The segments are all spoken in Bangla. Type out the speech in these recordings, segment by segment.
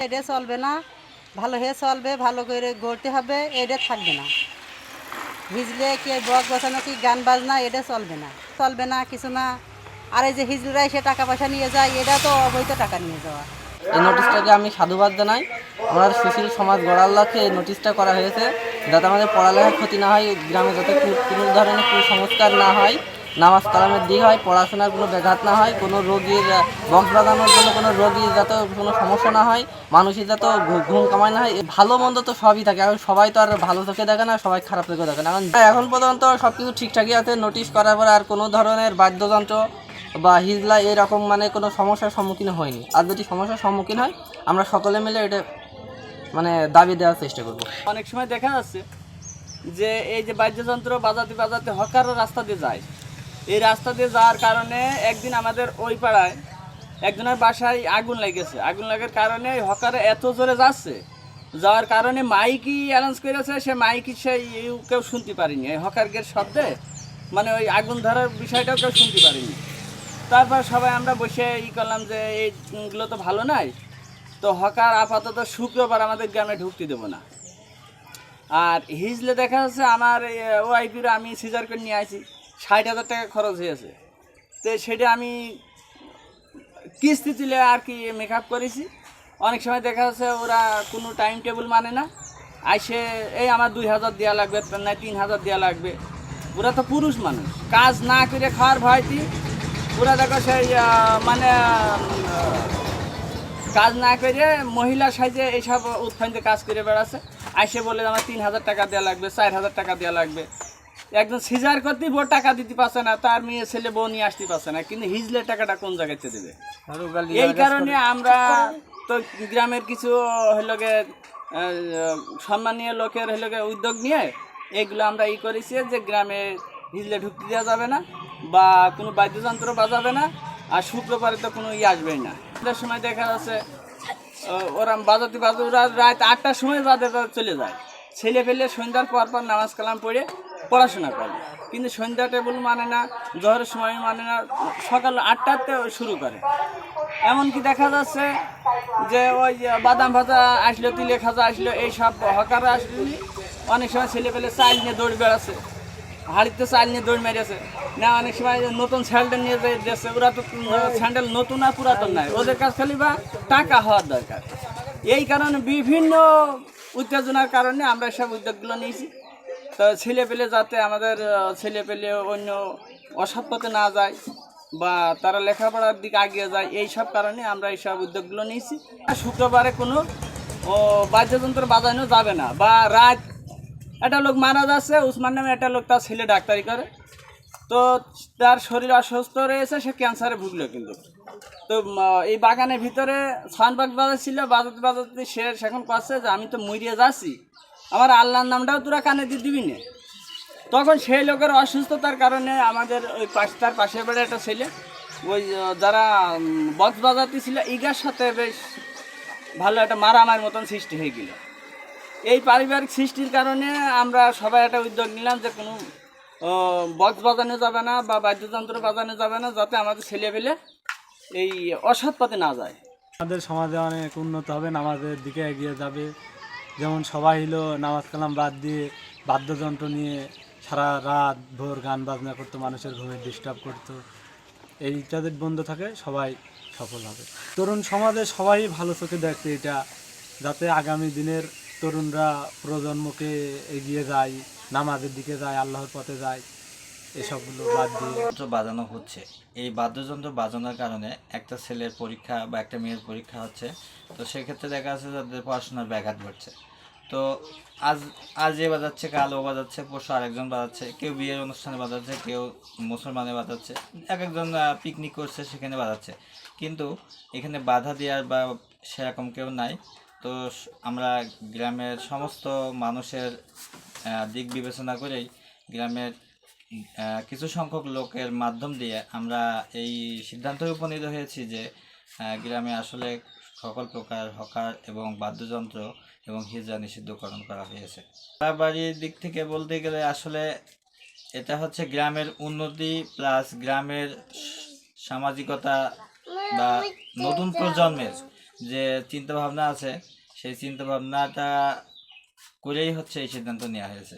এটা চলবে না, ভালো হয়ে চলবে, ভালো করে গড়তে হবে, এটা থাকবে না। হিজলে কি বক বসানো কি গান বাজনা এটা চলবে না কিছু না। আর এই যে হিজলরা এসে টাকা পয়সা নিয়ে যায়, এটা তো অবৈধ টাকা নিয়ে যাওয়া। এই নোটিশটাকে আমি সাধুবাদ জানাই। আমার সুশীল সমাজ গড়ার লক্ষ্যে এই নোটিশটা করা হয়েছে, যাতে আমাদের পড়ালেখার ক্ষতি না হয়, গ্রামে যাতে কোনো ধরনের কুসংস্কার না হয়, নামাজ কালামের দিক হয়, পড়াশোনার কোনো ব্যাঘাত না হয়, কোনো রোগীর বক্স বাজানোর জন্য কোনো রোগীর যাতে কোনো সমস্যা না হয়, মানুষের যাতে ঘুম কামাই না হয়। ভালো মন্দ তো সবই থাকে, এখন সবাই তো আর ভালো চোখে দেখে না, সবাই খারাপ চোখে দেখে না। এখন পর্যন্ত সব কিছু ঠিকঠাকই আছে। নোটিশ করার পর আর কোনো ধরনের বাদ্যযন্ত্র বা হিজলা এরকম মানে কোনো সমস্যার সম্মুখীন হয়নি। আর যদি সমস্যার সম্মুখীন হয়, আমরা সকলে মিলে এটা মানে দাবি দেওয়ার চেষ্টা করব। অনেক সময় দেখা যাচ্ছে যে এই যে বাদ্যযন্ত্র বাজাতে বাজাতে হকারও রাস্তা দিয়ে যায়। এই রাস্তা দিয়ে যাওয়ার কারণে একদিন আমাদের ওই পাড়ায় একজনের বাসায় আগুন লেগেছে। আগুন লাগার কারণে হকারে এত জোরে যাওয়ার কারণে মাইকই অ্যানাউন্স করেছে, সে মাইকই কেউ শুনতে পারেনি। এই হকারদের শব্দে মানে ওই আগুন ধরার বিষয়টাও কেউ শুনতে পারেনি। তারপর সবাই আমরা বসে করলাম যে এইগুলো তো ভালো নয়, তো হকার আপাতত শুক্রবার আমাদের গ্রামে ঢুকতে দেবো না। আর হিজলে দেখা যাচ্ছে আমার ওয়াইফের আমি সিজার করে নিয়ে আসি, 60,000 টাকা খরচ হয়েছে। তো সেটা আমি কিস্তি তুলে আর কি মেকআপ করেছি। অনেক সময় দেখা যাচ্ছে ওরা কোনো টাইম টেবিল মানে না, আইসে এই আমার 2,000 দেওয়া লাগবে, না 3,000 দেওয়া লাগবে। ওরা তো পুরুষ মানুষ, কাজ না করে খাওয়ার ভয়টি ওরা দেখো সেই মানে কাজ না করে মহিলা সাইজে এইসব উৎফাইনতে কাজ করে বেড়াচ্ছে। আইসে বলে আমার 3,000 টাকা দেওয়া লাগবে, 4,000 টাকা দেওয়া লাগবে। একজন সিজার করতেই বউ টাকা দিতে পারছে না, তার মেয়ে ছেলে বউ নিয়ে আসতে পারছে না, কিন্তু হিজলের টাকাটা কোন জায়গাতে দেবে? এই কারণে আমরা তো গ্রামের কিছু হইলগে সম্মানীয় লোকের হইলগে উদ্যোগ নিয়ে এগুলো আমরা করেছি যে গ্রামে হিজলে ঢুকতে দেওয়া যাবে না বা কোনো বাদ্যযন্ত্র বাজাবে না। আর শুক্রবারে তো কোনো আসবেই না। সময় দেখা যাচ্ছে ওরা বাজাতে ওরা রাত 8টার সময় বাজাতে চলে যায়। ছেলে ফেলে সন্ধ্যার পর নামাজ কালাম পড়ে পড়াশোনা করে, কিন্তু সন্ধ্যা টেবিল মানে না, জোহরের সময় মানে না, সকাল 8টাতে শুরু করে। এমনকি দেখা যাচ্ছে যে ওই বাদাম ভাজা আসলো, তিলে খাজা আসলো, এইসব হকাররা আসলে অনেক সময় ছেলে পেলে চাল নিয়ে দৌড় বেড়াচ্ছে, হাড়িতে চাল নিয়ে দৌড় মেরেছে না। অনেক সময় নতুন স্যান্ডেল নিয়ে যাচ্ছে। ওরা তো স্যান্ডেল নতুন আর পুরাতন নাই, ওদের কাছে খালি বা টাকা হওয়ার দরকার। এই কারণে বিভিন্ন উত্তেজনার কারণে আমরা সব উদ্যোগগুলো নিয়েছি। তো ছেলে পেলে যাতে আমাদের ছেলে পেলে অন্য অসৎ পথে না যায় বা তারা লেখাপড়ার দিকে এগিয়ে যায়, এই সব কারণে আমরা এইসব উদ্যোগগুলো নিয়েছি। শুক্রবারে কোনো বাদ্যযন্ত্র বাজানো যাবে না। বা রাত একটা লোক মারা যাচ্ছে, উসমান নামে একটা লোক, তার ছেলে ডাক্তারি করে, তো তার শরীর অসুস্থ রয়েছে, সে ক্যান্সারে ভুগলো। কিন্তু তো এই বাগানের ভিতরে সাউন্ড বক্স ছিল, বাজাতে বাজাতে সে এখন করছে যে আমি তো মরিয়ে যাচ্ছি, আমার আল্লাহর নামটাও তোরা কানে দিয়ে দিবি না। তখন সেই লোকের অসুস্থতার কারণে আমাদের ওই তার পাশের বাড়ি একটা ছেলে, ওই যারা বক্স বাজাতে ছিল, ইগার সাথে বেশ ভালো একটা মারামারির মতন সৃষ্টি হয়ে গেল। এই পারিবারিক সৃষ্টির কারণে আমরা সবাই একটা উদ্যোগ নিলাম যে কোনো বক্স বাজানো যাবে না বা বাদ্যযন্ত্র বাজানো যাবে না, যাতে আমাদের ছেলেপেলে এই অসৎ পথে না যায়। আমাদের সমাজে অনেক উন্নত হবে, নামাজের দিকে এগিয়ে যাবে। যেমন সবাই হলো নামাজ কালাম বাদ দিয়ে বাদ্যযন্ত্র নিয়ে সারা রাত ভোর গান বাজনা করতো, মানুষের ঘুমে ডিস্টার্ব করতো। এইটাদের বন্ধ থাকে, সবাই সফল হবে। তরুণ সমাজে সবাই ভালো চোখে দেখছে এটা, যাতে আগামী দিনের তরুণরা প্রজন্মকে এগিয়ে যায়, নামাজের দিকে যায়, আল্লাহর পথে যায়। এসবগুলো বাদ দিয়ে বাজানো হচ্ছে। এই বাদ্যযন্ত্র বাজানোর কারণে একটা ছেলের পরীক্ষা বা একটা মেয়ের পরীক্ষা হচ্ছে, তো সেক্ষেত্রে দেখা যাচ্ছে তাদের পড়াশোনার ব্যাঘাত ঘটছে। তো আজ এ বাজাচ্ছে, কাল ও বাজাচ্ছে, পরশু আরেকজন বাজাচ্ছে, কেউ বিয়ের অনুষ্ঠানে বাজাচ্ছে, কেউ মুসলমানে বাজাচ্ছে, এক একজন পিকনিক করছে সেখানে বাজাচ্ছে। কিন্তু এখানে বাধা দেওয়ার বা সেরকম কেউ নাই। তো আমরা গ্রামের সমস্ত মানুষের দিক বিবেচনা করেই গ্রামের কিছু সংখ্যক লোকের মাধ্যম দিয়ে আমরা এই সিদ্ধান্তে উপনীত হয়েছি যে গ্রামে আসলে সকল প্রকার হকার এবং বাদ্যযন্ত্র এবং হিজড়া নিষিদ্ধকরণ করা হয়েছে। বাড়ির দিক থেকে বলতে গেলে আসলে এটা হচ্ছে গ্রামের উন্নতি প্লাস গ্রামের সামাজিকতা বা নতুন প্রজন্মের যে চিন্তা ভাবনা আছে সেই চিন্তা ভাবনাটা করেই হচ্ছে এই সিদ্ধান্ত নেওয়া হয়েছে।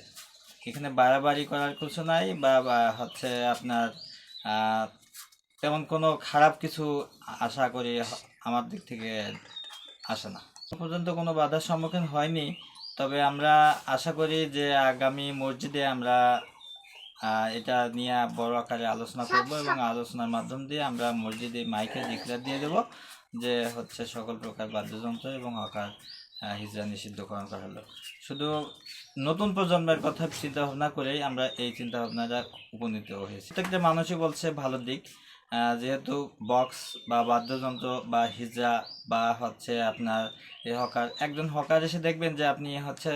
এখানে বাড়াবাড়ি করার কিছু নাই বা হচ্ছে আপনার তেমন কোনো খারাপ কিছু আশা করি আমার দিক থেকে আসে না। এখন পর্যন্ত কোনো বাধার সম্মুখীন হয়নি, তবে আমরা আশা করি যে আগামী মসজিদে আমরা এটা নিয়ে বড় আকারে আলোচনা করব এবং আলোচনার মাধ্যম দিয়ে আমরা মসজিদে মাইকে ডিক্লেয়ার দিয়ে দেব যে হচ্ছে সকল প্রকার বাদ্যযন্ত্র এবং হকার হিজরা নিষিদ্ধকরণ করা হলো। শুধু নতুন প্রজন্মের কথা চিন্তা ভাবনা করেই আমরা এই চিন্তা ভাবনাটা উপনীত হয়েছি। প্রত্যেকটা মানুষই বলছে ভালো দিক, যেহেতু বক্স বা বাদ্যযন্ত্র বা হিজরা বা হচ্ছে আপনার এই হকার, একজন হকার এসে দেখবেন যে আপনি হচ্ছে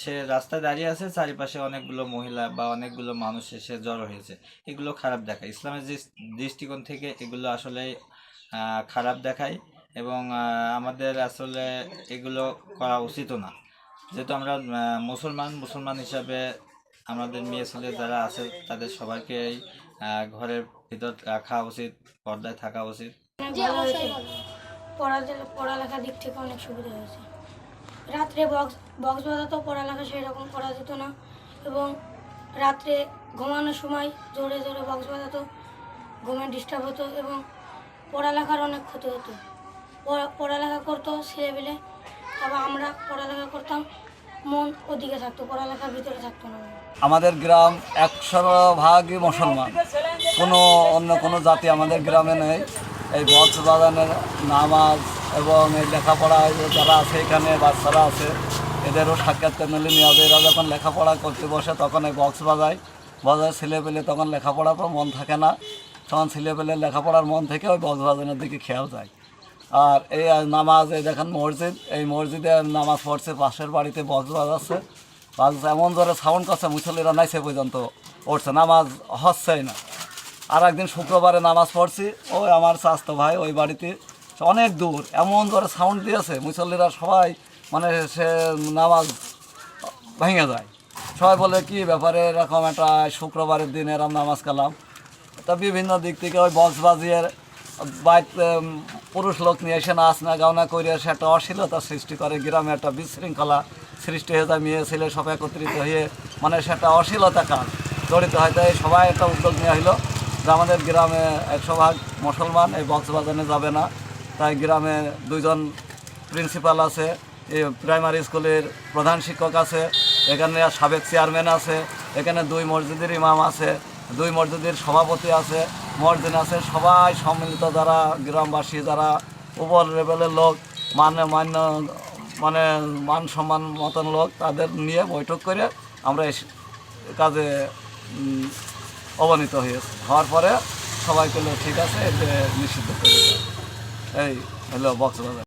সে রাস্তায় দাঁড়িয়ে আছে, চারিপাশে অনেকগুলো মহিলা বা অনেকগুলো মানুষ এসে জড়ো হয়েছে, এগুলো খারাপ দেখায়। ইসলামের দৃষ্টিকোণ থেকে এগুলো আসলে খারাপ দেখায় এবং আমাদের আসলে এগুলো করা উচিতও না। যেহেতু আমরা মুসলমান হিসাবে আমাদের মেয়ে ছেলে যারা আছে তাদের সবাইকেই ঘরের ভিতর রাখা উচিত, পর্দায় থাকা উচিত। ভালো হয়েছে, পড়ালেখার দিক থেকে অনেক সুবিধা হয়েছে। রাত্রে বক্স বাজাতেও পড়ালেখা সেরকম করা যেত না এবং রাত্রে ঘুমানোর সময় জোরে জোরে বক্স বাজাতো, ঘুমে ডিস্টার্ব হতো এবং পড়ালেখার অনেক ক্ষতি হতো। পড়ালেখা করতো ছেলেবেলে, তারপর আমরা পড়ালেখা করতাম, মন ওদিকে থাকতো, পড়ালেখার ভিতরে থাকতো না। আমাদের গ্রাম 100% মুসলমান, অন্য কোনো জাতি আমাদের গ্রামে নেই। এই বক্স বাজানোর নামাজ এবং এই লেখাপড়া যারা আছে এখানে বাচ্চারা আছে এদেরও সাক্ষাৎ মিলে নিয়ে হবে। এরা যখন লেখাপড়া করতে বসে তখন এই বক্স বাজায় ছেলেপেলে, তখন লেখাপড়ার পর মন থাকে না, তখন ছেলেপেলে লেখাপড়ার মন থেকে ওই বক্স বাজানোর দিকে খেয়াল যায়। আর এই নামাজ, এই দেখেন মসজিদ, এই মসজিদে নামাজ পড়ছে, পাশের বাড়িতে বক্স বাজাচ্ছে, এমন জোরে সাউন্ড করছে মুসল্লিরা নাইছে পর্যন্ত উঠছে, নামাজ হচ্ছেই না। আর একদিন শুক্রবারে নামাজ পড়ছি, ওই আমার চাচতো ভাই ওই বাড়িতে অনেক দূর, এমন জোরে সাউন্ড দিয়েছে মুসল্লিরা সবাই মানে সে নামাজ ভেঙে যায়। সবাই বলে কি ব্যাপারে এরকম একটা শুক্রবারের দিন এরকম নামাজ কালাম। তা বিভিন্ন দিক থেকে ওই বক্স বাজিয়ে বাড়িতে পুরুষ লোক নিয়ে এসে নাচ না গাওনা করে সে একটা অশ্লীলতা সৃষ্টি করে, গ্রামে একটা বিশৃঙ্খলা সৃষ্টি হয়ে যায়, মেয়ে ছেলে সব একত্রিত হয়ে মানে সেটা অশ্লীলতা কাজ জড়িত হয়। তাই সবাই একটা উদ্যোগ নেওয়া হলো যে আমাদের গ্রামে 100% মুসলমান, এই বক্স বাজানো যাবে না। তাই গ্রামে 2জন প্রিন্সিপাল আছে, এই প্রাইমারি স্কুলের প্রধান শিক্ষক আছে, এখানে সাবেক চেয়ারম্যান আছে, এখানে 2 মসজিদের ইমাম আছে, 2 মসজিদের সভাপতি আছে, মসজিদ আছে, সবাই সম্মিলিত যারা গ্রামবাসী যারা উপর লেভেলের লোক মানে মান সম্মান মতন লোক, তাদের নিয়ে বৈঠক করে আমরা এই কাজে অবনীত হওয়ার পরে সবাই বললো ঠিক আছে, এতে নিষিদ্ধ করে এই হলো বক্স বাজার।